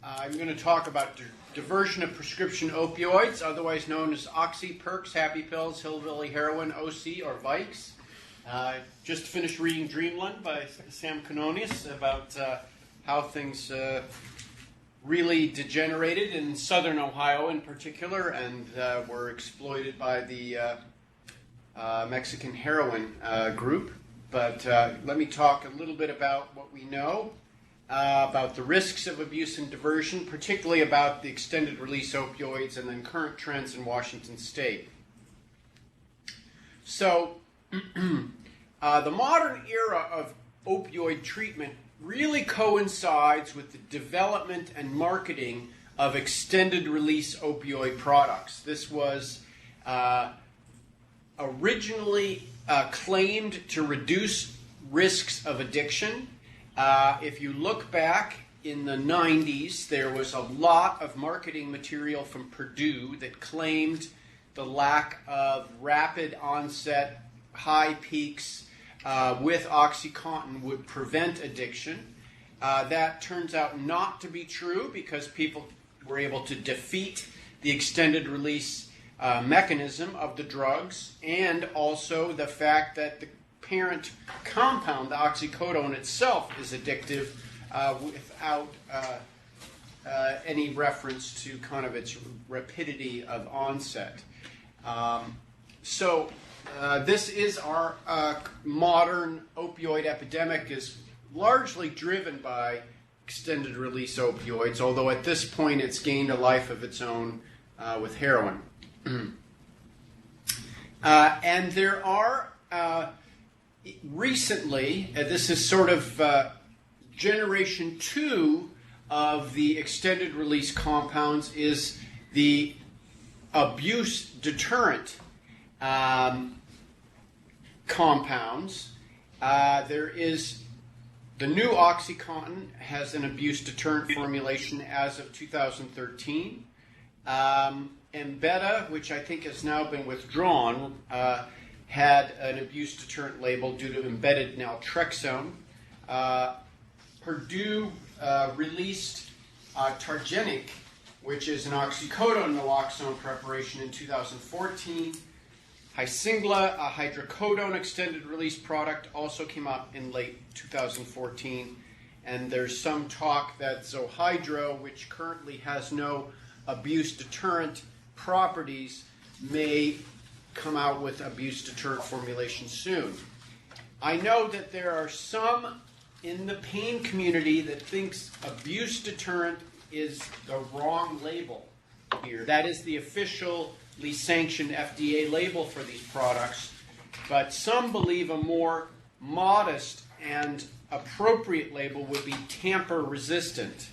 I'm going to talk about diversion of prescription opioids, otherwise known as Oxy, Perks, Happy Pills, Hillbilly Heroin, OC, or Vikes. Just finished reading Dreamland by Sam Canonius about how things really degenerated in southern Ohio in particular and were exploited by the Mexican heroin group. But let me talk a little bit about what we know about the risks of abuse and diversion, particularly about the extended release opioids and then current trends in Washington State. So the modern era of opioid treatment really coincides with the development and marketing of extended release opioid products. This was originally claimed to reduce risks of addiction. If you look back in the 90s, there was a lot of marketing material from Purdue that claimed the lack of rapid onset, high peaks with OxyContin would prevent addiction. That turns out not to be true because people were able to defeat the extended release mechanism of the drugs, and also the fact that the parent compound, the oxycodone itself, is addictive without any reference to kind of its rapidity of onset. This is our modern opioid epidemic is largely driven by extended release opioids, although at this point it's gained a life of its own with heroin. And there are recently, this is sort of generation 2 of the extended release compounds, is the abuse deterrent compounds. There is the new OxyContin has an abuse deterrent formulation as of 2013. Embeda, which I think has now been withdrawn, had an abuse deterrent label due to embedded naltrexone. Purdue released Targenic, which is an oxycodone naloxone preparation, in 2014. Hysingla, a hydrocodone extended release product, also came out in late 2014. And there's some talk that Zohydro, which currently has no abuse deterrent properties, may come out with abuse deterrent formulation soon. I know that there are some in the pain community that thinks abuse deterrent is the wrong label here. That is the officially sanctioned FDA label for these products, but some believe a more modest and appropriate label would be tamper resistant.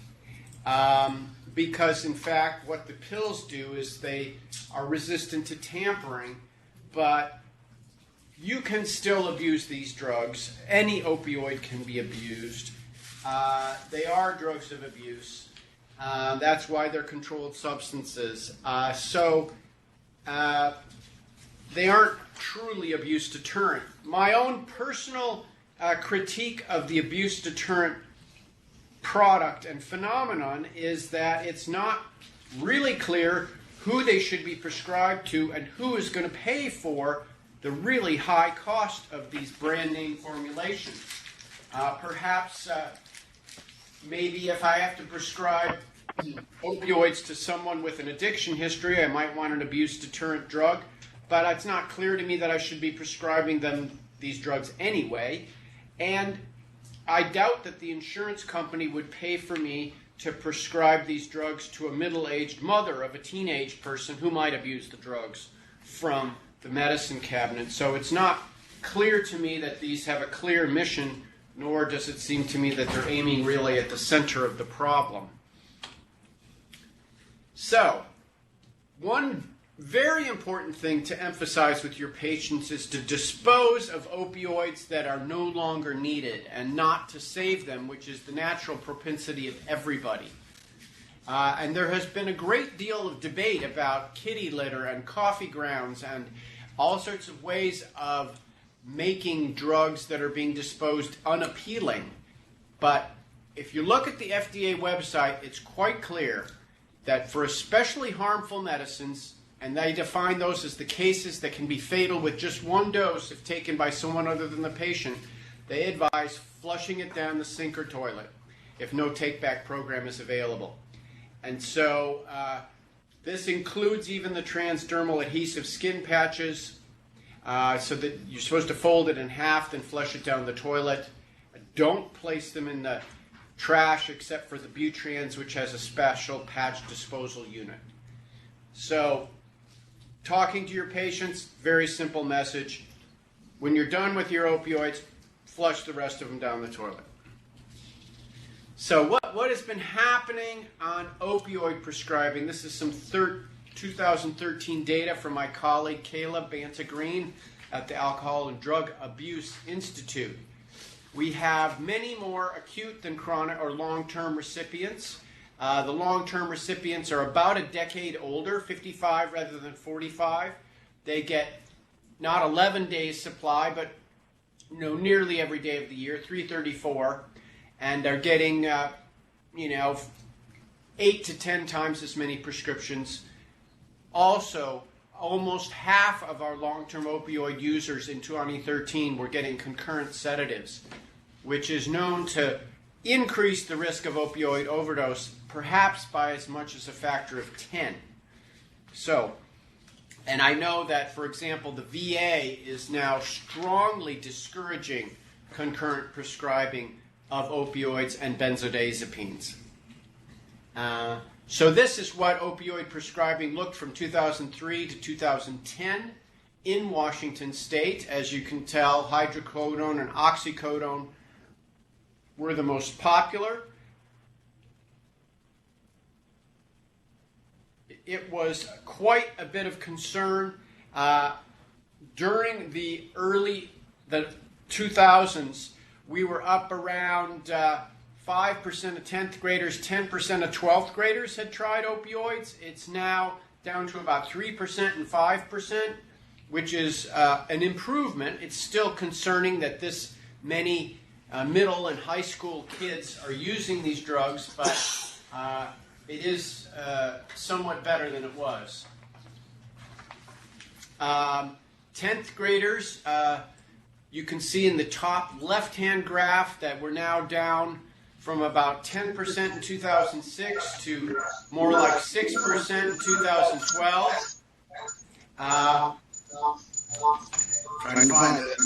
Because in fact what the pills do is they are resistant to tampering, but you can still abuse these drugs. Any opioid can be abused. They are drugs of abuse. That's why they're controlled substances. They aren't truly abuse deterrent. My own personal critique of the abuse deterrent product and phenomenon is that it's not really clear who they should be prescribed to and who is going to pay for the really high cost of these brand name formulations. Perhaps maybe if I have to prescribe opioids to someone with an addiction history, I might want an abuse deterrent drug, but it's not clear to me that I should be prescribing them these drugs anyway. And I doubt that the insurance company would pay for me to prescribe these drugs to a middle-aged mother of a teenage person who might abuse the drugs from the medicine cabinet. So it's not clear to me that these have a clear mission, nor does it seem to me that they're aiming really at the center of the problem. So, one very important thing to emphasize with your patients is to dispose of opioids that are no longer needed and not to save them, which is the natural propensity of everybody. And there has been a great deal of debate about kitty litter and coffee grounds and all sorts of ways of making drugs that are being disposed unappealing. But if you look at the FDA website, it's quite clear that for especially harmful medicines, and they define those as the cases that can be fatal with just one dose if taken by someone other than the patient, they advise flushing it down the sink or toilet if no take-back program is available. And so this includes even the transdermal adhesive skin patches, so that you're supposed to fold it in half, then flush it down the toilet. Don't place them in the trash except for the Butrans, which has a special patch disposal unit. So, talking to your patients, very simple message. When you're done with your opioids, flush the rest of them down the toilet. So what has been happening on opioid prescribing? This is some 2013 data from my colleague Kayla Banta-Green at the Alcohol and Drug Abuse Institute. We have many more acute than chronic or long-term recipients. The long-term recipients are about a decade older, 55 rather than 45. They get not 11 days supply, but nearly every day of the year, 334, and they're getting 8 to 10 times as many prescriptions. Also, almost half of our long-term opioid users in 2013 were getting concurrent sedatives, which is known to increase the risk of opioid overdose perhaps by as much as a factor of 10. So, and I know that, for example, the VA is now strongly discouraging concurrent prescribing of opioids and benzodiazepines. So this is what opioid prescribing looked from 2003 to 2010 in Washington State. As you can tell, hydrocodone and oxycodone were the most popular. It was quite a bit of concern during the 2000s. We were up around 5% of 10th graders, 10% of 12th graders had tried opioids. It's now down to about 3% and 5%, which is an improvement. It's still concerning that this many middle and high school kids are using these drugs, but it is somewhat better than it was. 10th graders, you can see in the top left-hand graph that we're now down from about 10% in 2006 to more like 6% in 2012. Trying to find it.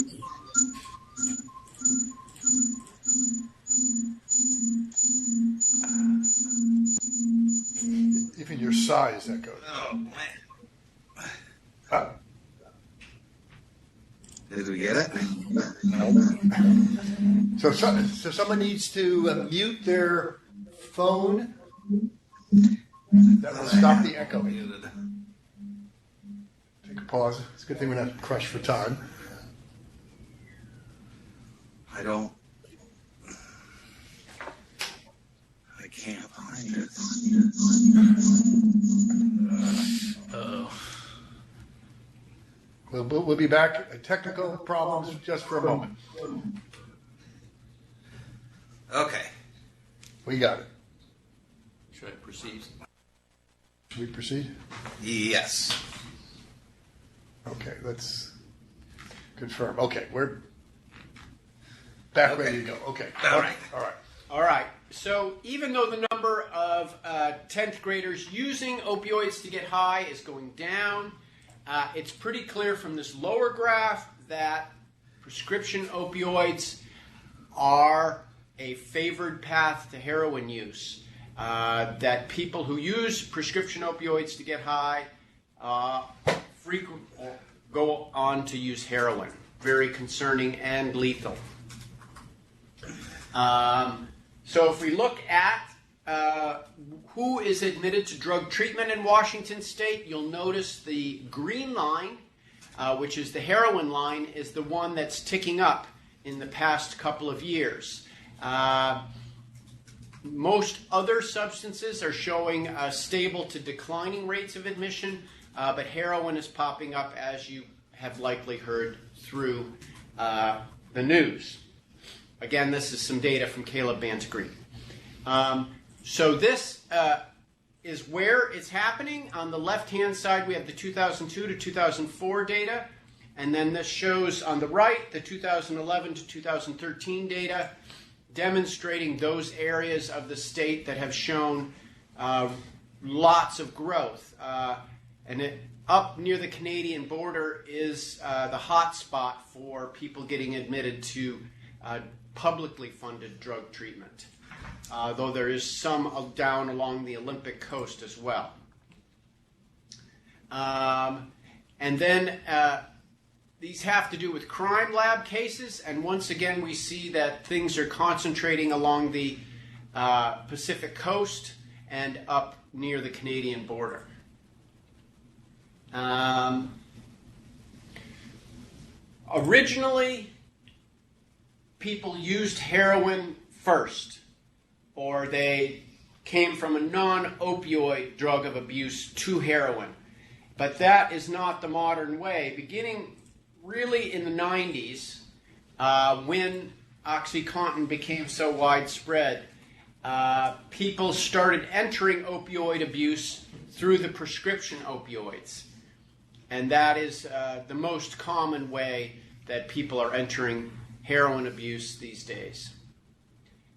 Even your size echoed. Oh, man. Did we get it? No. So someone needs to mute their phone. That will stop the echoing. Take a pause. It's a good thing we're not crushed for time. I can't find it. Uh-oh. We'll be back. Technical problems just for a moment. Okay. We got it. Should I proceed? Should we proceed? Yes. Okay, let's confirm. Okay, we're back ready to go. Okay. All right. All right. So even though the number of 10th graders using opioids to get high is going down, it's pretty clear from this lower graph that prescription opioids are a favored path to heroin use. That people who use prescription opioids to get high frequently go on to use heroin. Very concerning and lethal. So if we look at who is admitted to drug treatment in Washington State, you'll notice the green line, which is the heroin line, is the one that's ticking up in the past couple of years. Most other substances are showing stable to declining rates of admission, but heroin is popping up, as you have likely heard through the news. Again, this is some data from Caleb Banta-Green. So this is where it's happening. On the left-hand side, we have the 2002 to 2004 data. And then this shows on the right the 2011 to 2013 data, demonstrating those areas of the state that have shown lots of growth. Up near the Canadian border is the hot spot for people getting admitted to publicly funded drug treatment, though there is some down along the Olympic coast as well. And then these have to do with crime lab cases, and once again we see that things are concentrating along the Pacific coast and up near the Canadian border. Originally, people used heroin first, or they came from a non-opioid drug of abuse to heroin. But that is not the modern way. Beginning really in the 90s, when OxyContin became so widespread, people started entering opioid abuse through the prescription opioids. And that is the most common way that people are entering heroin abuse these days.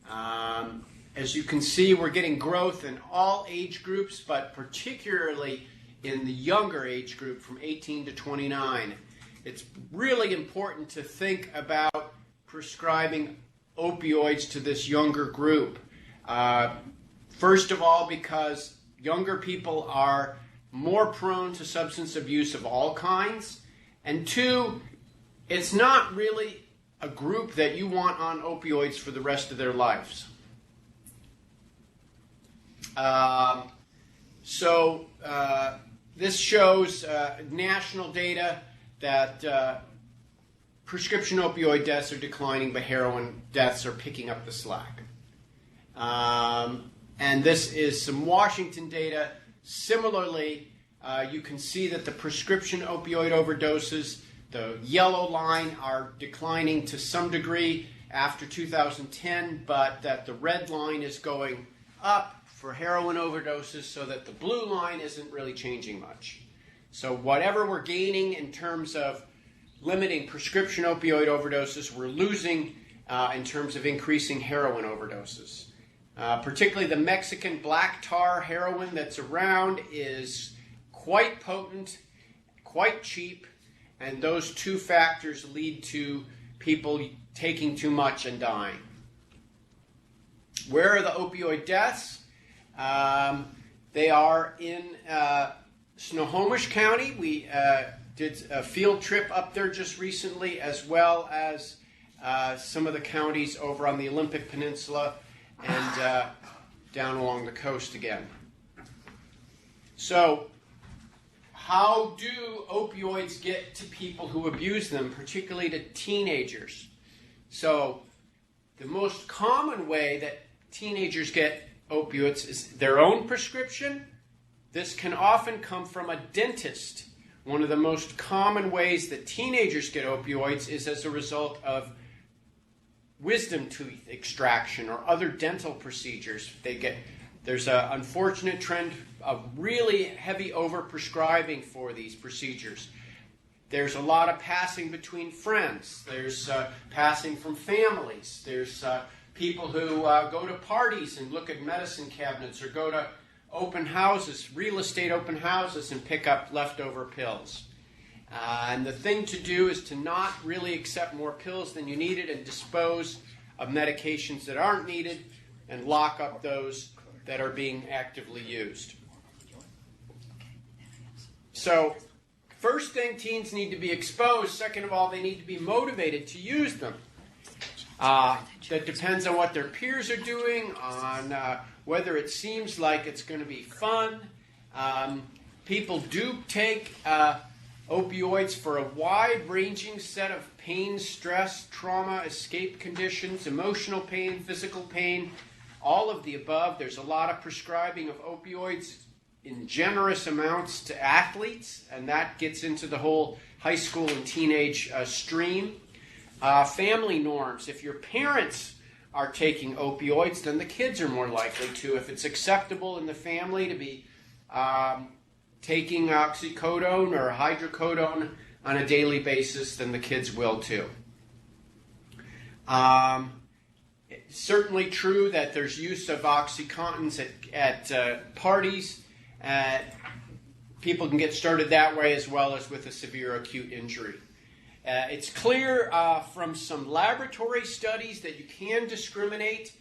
As you can see, we're getting growth in all age groups, but particularly in the younger age group from 18 to 29. It's really important to think about prescribing opioids to this younger group. First of all, because younger people are more prone to substance abuse of all kinds. And two, it's not really a group that you want on opioids for the rest of their lives. This shows national data that prescription opioid deaths are declining, but heroin deaths are picking up the slack. And this is some Washington data. Similarly, you can see that the prescription opioid overdoses, the yellow line, are declining to some degree after 2010, but that the red line is going up for heroin overdoses, so that the blue line isn't really changing much. So whatever we're gaining in terms of limiting prescription opioid overdoses, we're losing in terms of increasing heroin overdoses. Particularly the Mexican black tar heroin that's around is quite potent, quite cheap, and those two factors lead to people taking too much and dying. Where are the opioid deaths? They are in Snohomish County. We did a field trip up there just recently, as well as some of the counties over on the Olympic Peninsula and down along the coast again. So, how do opioids get to people who abuse them, particularly to teenagers? So, the most common way that teenagers get opioids is their own prescription. This can often come from a dentist. One of the most common ways that teenagers get opioids is as a result of wisdom tooth extraction or other dental procedures. There's an unfortunate trend of really heavy overprescribing for these procedures. There's a lot of passing between friends. There's passing from families. There's people who go to parties and look at medicine cabinets, or go to open houses, real estate open houses, and pick up leftover pills. And the thing to do is to not really accept more pills than you needed, and dispose of medications that aren't needed, and lock up those that are being actively used. So, first thing, teens need to be exposed. Second of all, they need to be motivated to use them. That depends on what their peers are doing, on whether it seems like it's going to be fun. People do take opioids for a wide-ranging set of pain, stress, trauma, escape conditions, emotional pain, physical pain, all of the above. There's a lot of prescribing of opioids in generous amounts to athletes, and that gets into the whole high school and teenage stream. Family norms. If your parents are taking opioids, then the kids are more likely to. If it's acceptable in the family to be taking oxycodone or hydrocodone on a daily basis, then the kids will too. It's certainly true that there's use of OxyContins at parties. People can get started that way as well as with a severe acute injury. It's clear from some laboratory studies that you can discriminate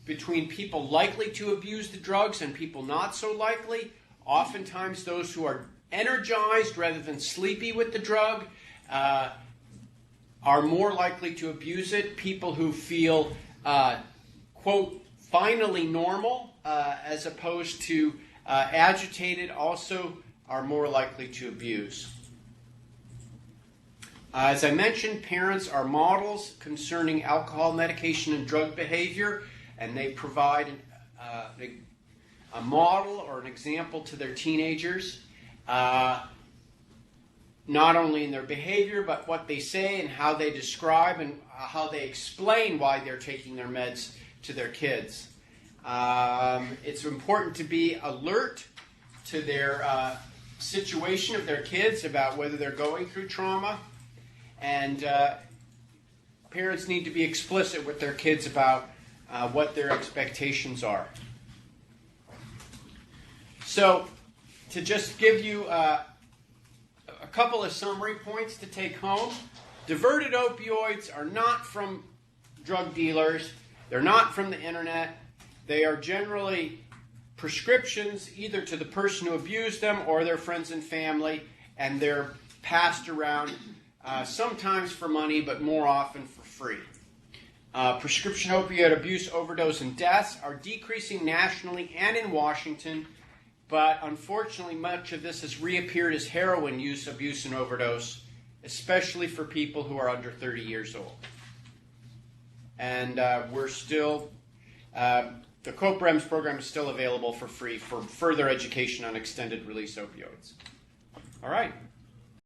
between people likely to abuse the drugs and people not so likely. Oftentimes those who are energized rather than sleepy with the drug are more likely to abuse it. People who feel, quote, finally normal as opposed to agitated also are more likely to abuse. As I mentioned, parents are models concerning alcohol, medication, and drug behavior, and they provide a model or an example to their teenagers, not only in their behavior, but what they say and how they describe and how they explain why they're taking their meds to their kids. It's important to be alert to their situation of their kids about whether they're going through trauma. And parents need to be explicit with their kids about what their expectations are. So, to just give you a couple of summary points to take home, diverted opioids are not from drug dealers. They're not from the internet. They are generally prescriptions either to the person who abused them or their friends and family, and they're passed around sometimes for money, but more often for free. Prescription opioid abuse, overdose, and deaths are decreasing nationally and in Washington, but unfortunately much of this has reappeared as heroin use, abuse, and overdose, especially for people who are under 30 years old. And we're still, the COPREMS program is still available for free for further education on extended release opioids. All right.